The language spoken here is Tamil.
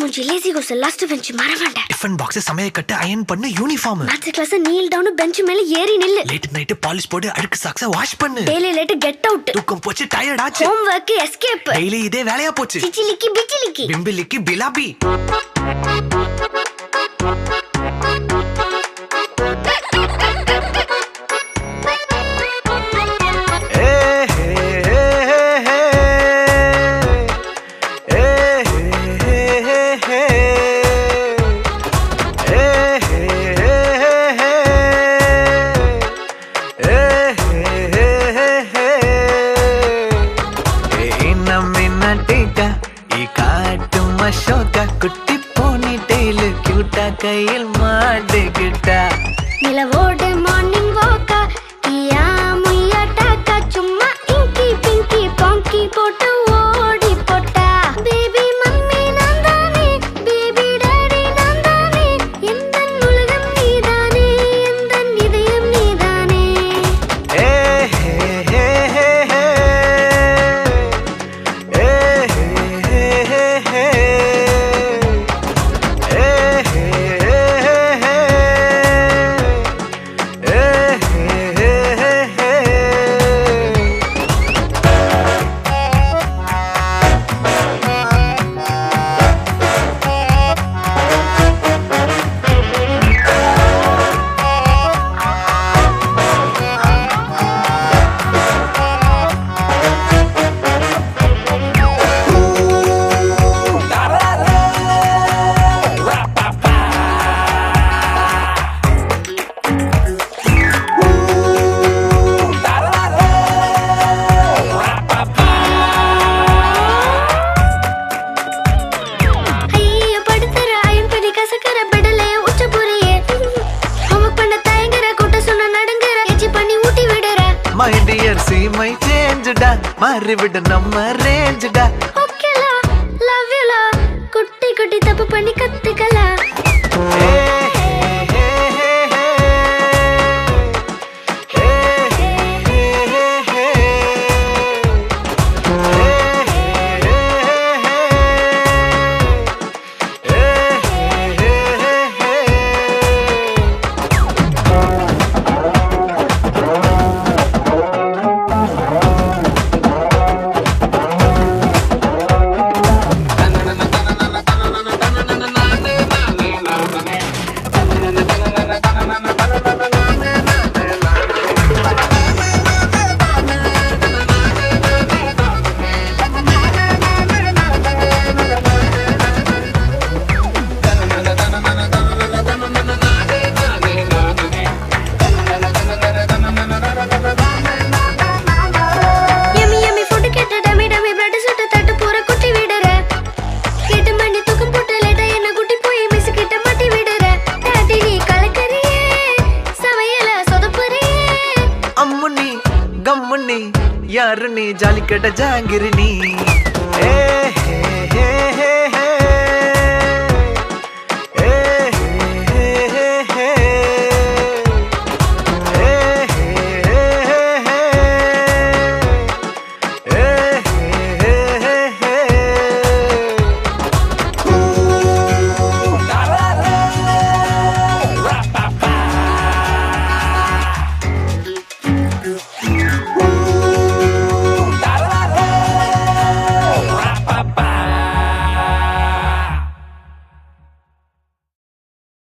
மூஞ்சி லேசி கோஸ் லாஸ்ட் பெஞ்ச் மறவாண்டா. டிஃபன் பாக்ஸ் சமையல் கட்டு அயன் பண்ணு uniform. Maths class kneel down bench மேல ஏறி நில்லு. லேட் நைட் பாலிஷ் போடு அழுக்கு சாக்ஸ வாஷ் பண்ணு. Daily late get out. தூக்கம் போச்சு டயர்ட் ஆச்சு. Home work escape. டெய்லி இதே வேலையா போச்சு. சிச்சிலிக்கி பிச்சிலிக்கி பிம்பிலிக்கி பிலாபி. குட்டி போனி டெய்லு கியூட்டா கையில் மாட்டுக்கிட்டா. நிலவோடு மார்னிங் வாக்கா கியா முய்யா டாக்கா சும்மா இங்கி பிங்கி பாங்கி போட்டு ஓடி போட்டா. பேபி மம்மி நான் தானே பேபி டாடி நான் தானே எந்தன் உலகம் நீதானே எந்தன் இதயம் நீதானே. ஏ ஹே ஹே ஹே ஹே ஏ ஹே ஹே ஹே My dear, see my change da, மாறி விடு நம்ம range da. Okay la, love you la, குட்டி குட்டி தப்பு பண்ணி கத்துக்கலாம். யாரு நீ ஜாலி கட்ட ஜாங்கிரி